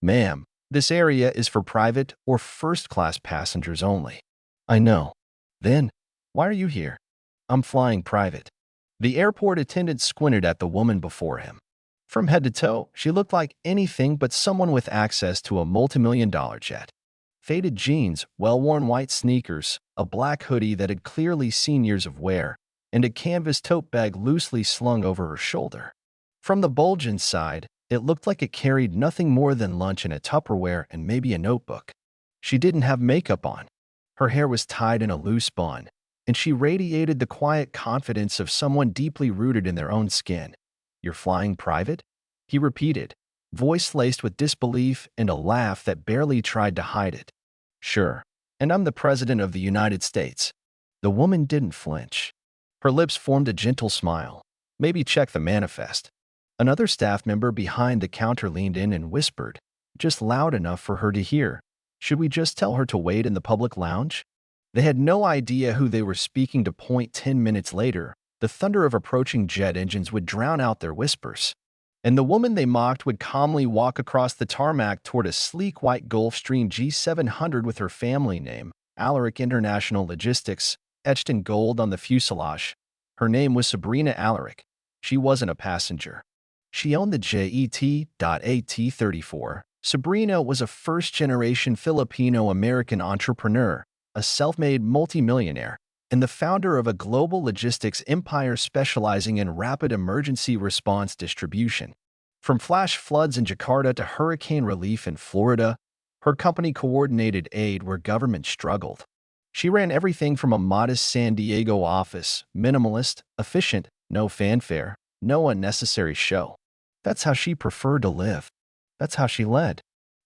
Ma'am, this area is for private or first-class passengers only. I know. Then, why are you here? I'm flying private. The airport attendant squinted at the woman before him. From head to toe, she looked like anything but someone with access to a multimillion-dollar jet. Faded jeans, well-worn white sneakers, a black hoodie that had clearly seen years of wear, and a canvas tote bag loosely slung over her shoulder. From the bulge inside, it looked like it carried nothing more than lunch in a Tupperware and maybe a notebook. She didn't have makeup on. Her hair was tied in a loose bun, and she radiated the quiet confidence of someone deeply rooted in their own skin. You're flying private? He repeated, voice laced with disbelief and a laugh that barely tried to hide it. Sure, and I'm the President of the United States. The woman didn't flinch. Her lips formed a gentle smile. Maybe check the manifest. Another staff member behind the counter leaned in and whispered, just loud enough for her to hear. Should we just tell her to wait in the public lounge? They had no idea who they were speaking to. 10 minutes later, the thunder of approaching jet engines would drown out their whispers, and the woman they mocked would calmly walk across the tarmac toward a sleek white Gulfstream G700 with her family name, Alaric International Logistics, etched in gold on the fuselage. Her name was Sabrina Alaric. She wasn't a passenger. She owned the Jet.AT-34. Sabrina was a first-generation Filipino-American entrepreneur, a self-made multimillionaire, and the founder of a global logistics empire specializing in rapid emergency response distribution. From flash floods in Jakarta to hurricane relief in Florida, her company coordinated aid where government struggled. She ran everything from a modest San Diego office, minimalist, efficient, no fanfare, no unnecessary show. That's how she preferred to live. That's how she led.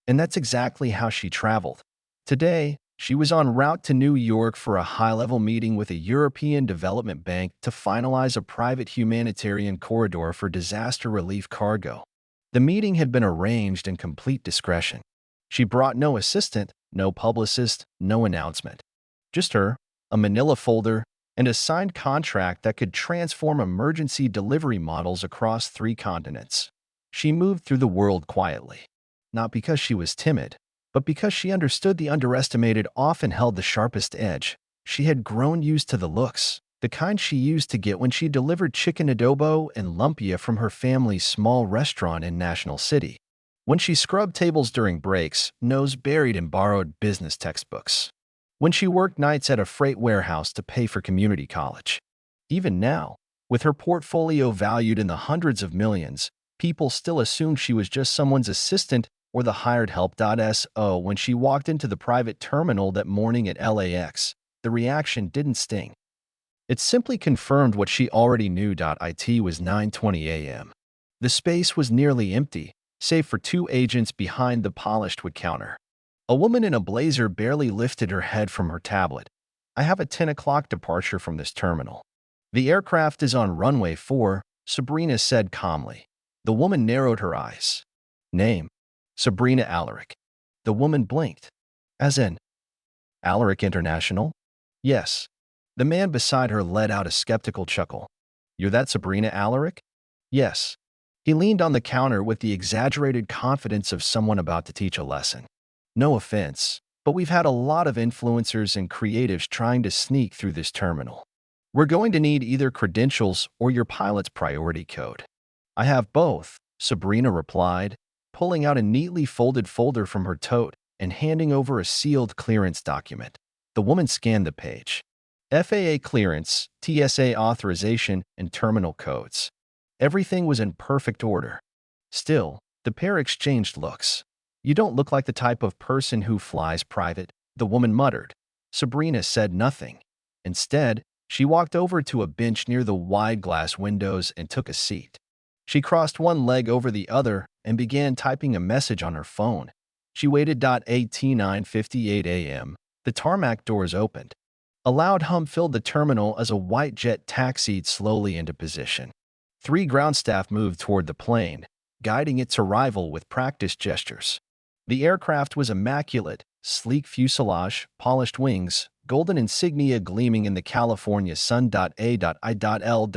And that's exactly how she traveled. Today, she was en route to New York for a high-level meeting with a European Development Bank to finalize a private humanitarian corridor for disaster relief cargo. The meeting had been arranged in complete discretion. She brought no assistant, no publicist, no announcement. Just her, a manila folder, and a signed contract that could transform emergency delivery models across 3 continents. She moved through the world quietly, not because she was timid, but because she understood the underestimated often held the sharpest edge. She had grown used to the looks, the kind she used to get when she delivered chicken adobo and lumpia from her family's small restaurant in National City. When she scrubbed tables during breaks, nose buried in borrowed business textbooks. When she worked nights at a freight warehouse to pay for community college. Even now, with her portfolio valued in the hundreds of millions, people still assumed she was just someone's assistant or the hired help. So when she walked into the private terminal that morning at LAX, the reaction didn't sting. It simply confirmed what she already knew. It was 9:20 a.m. The space was nearly empty, save for 2 agents behind the polished wood counter. A woman in a blazer barely lifted her head from her tablet. I have a 10 o'clock departure from this terminal. The aircraft is on runway 4, Sabrina said calmly. The woman narrowed her eyes. Name? Sabrina Alaric. The woman blinked. As in, Alaric International? Yes. The man beside her let out a skeptical chuckle. You're that Sabrina Alaric? Yes. He leaned on the counter with the exaggerated confidence of someone about to teach a lesson. No offense, but we've had a lot of influencers and creatives trying to sneak through this terminal. We're going to need either credentials or your pilot's priority code. I have both, Sabrina replied, pulling out a neatly folded folder from her tote and handing over a sealed clearance document. The woman scanned the page. FAA clearance, TSA authorization, and terminal codes. Everything was in perfect order. Still, the pair exchanged looks. You don't look like the type of person who flies private, the woman muttered. Sabrina said nothing. Instead, she walked over to a bench near the wide glass windows and took a seat. She crossed one leg over the other and began typing a message on her phone. She waited. At 9:58 a.m., the tarmac doors opened. A loud hum filled the terminal as a white jet taxied slowly into position. 3 ground staff moved toward the plane, guiding its arrival with practiced gestures. The aircraft was immaculate, sleek fuselage, polished wings, golden insignia gleaming in the California sun. A.I.L.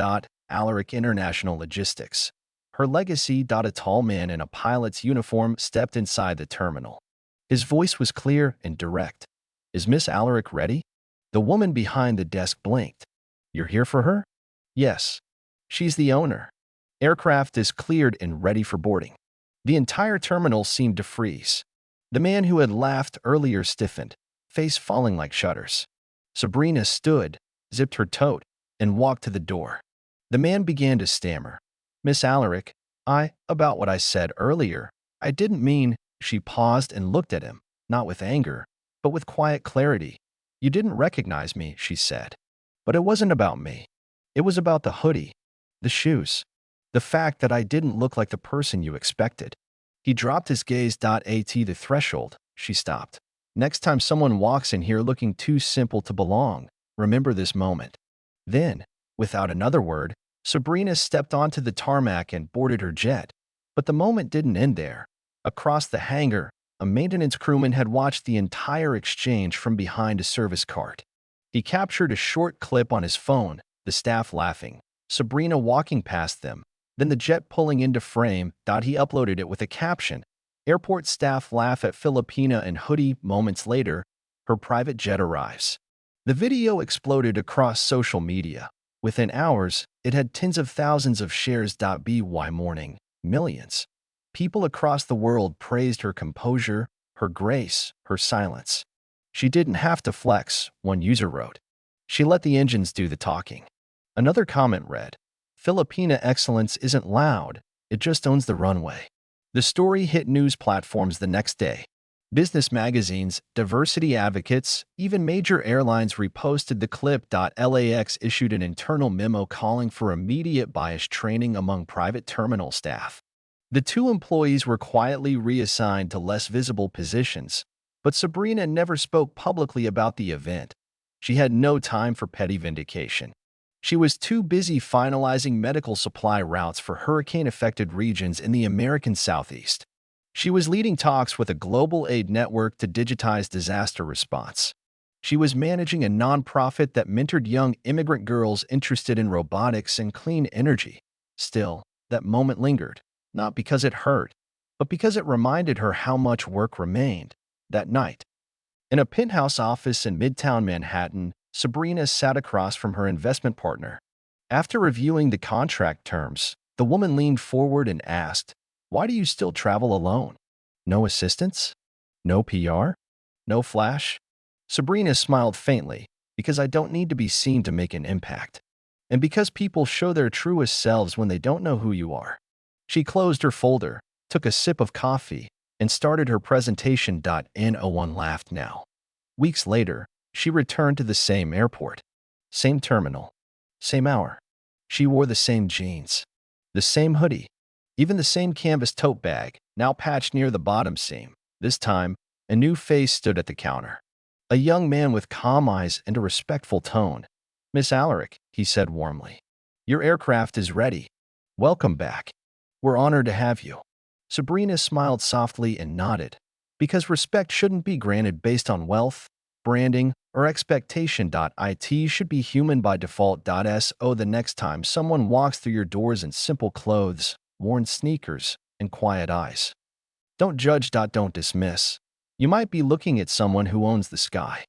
Alaric International Logistics. Her legacy. A tall man in a pilot's uniform stepped inside the terminal. His voice was clear and direct. Is Miss Alaric ready? The woman behind the desk blinked. You're here for her? Yes. She's the owner. Aircraft is cleared and ready for boarding. The entire terminal seemed to freeze. The man who had laughed earlier stiffened, face falling like shutters. Sabrina stood, zipped her tote, and walked to the door. The man began to stammer. Miss Alaric, about what I said earlier. I didn't mean. She paused and looked at him, not with anger, but with quiet clarity. You didn't recognize me, she said. But it wasn't about me. It was about the hoodie, the shoes, the fact that I didn't look like the person you expected. He dropped his gaze. At the threshold, she stopped. Next time someone walks in here looking too simple to belong, remember this moment. Then, without another word, Sabrina stepped onto the tarmac and boarded her jet. But the moment didn't end there. Across the hangar, a maintenance crewman had watched the entire exchange from behind a service cart. He captured a short clip on his phone, the staff laughing, Sabrina walking past them, then the jet pulling into frame. He uploaded it with a caption. Airport staff laugh at Filipina and hoodie. Moments later, her private jet arrives. The video exploded across social media. Within hours, it had tens of thousands of shares. By morning, millions. People across the world praised her composure, her grace, her silence. She didn't have to flex, one user wrote. She let the engines do the talking. Another comment read, Filipina excellence isn't loud, it just owns the runway. The story hit news platforms the next day. Business magazines, diversity advocates, even major airlines reposted the clip. LAX issued an internal memo calling for immediate bias training among private terminal staff. The two employees were quietly reassigned to less visible positions, but Sabrina never spoke publicly about the event. She had no time for petty vindication. She was too busy finalizing medical supply routes for hurricane-affected regions in the American Southeast. She was leading talks with a global aid network to digitize disaster response. She was managing a nonprofit that mentored young immigrant girls interested in robotics and clean energy. Still, that moment lingered. Not because it hurt, but because it reminded her how much work remained. That night, in a penthouse office in Midtown Manhattan, Sabrina sat across from her investment partner. After reviewing the contract terms, the woman leaned forward and asked, Why do you still travel alone? No assistance? No PR? No flash? Sabrina smiled faintly, because I don't need to be seen to make an impact. And because people show their truest selves when they don't know who you are. She closed her folder, took a sip of coffee, and started her presentation. No one laughed now. Weeks later, she returned to the same airport, same terminal, same hour. She wore the same jeans, the same hoodie, even the same canvas tote bag, now patched near the bottom seam. This time, a new face stood at the counter. A young man with calm eyes and a respectful tone. Miss Alaric, he said warmly, your aircraft is ready. Welcome back. We're honored to have you. Sabrina smiled softly and nodded, because respect shouldn't be granted based on wealth, branding, or expectation. It should be human by default. The next time someone walks through your doors in simple clothes, worn sneakers, and quiet eyes, don't judge. Don't dismiss. You might be looking at someone who owns the sky.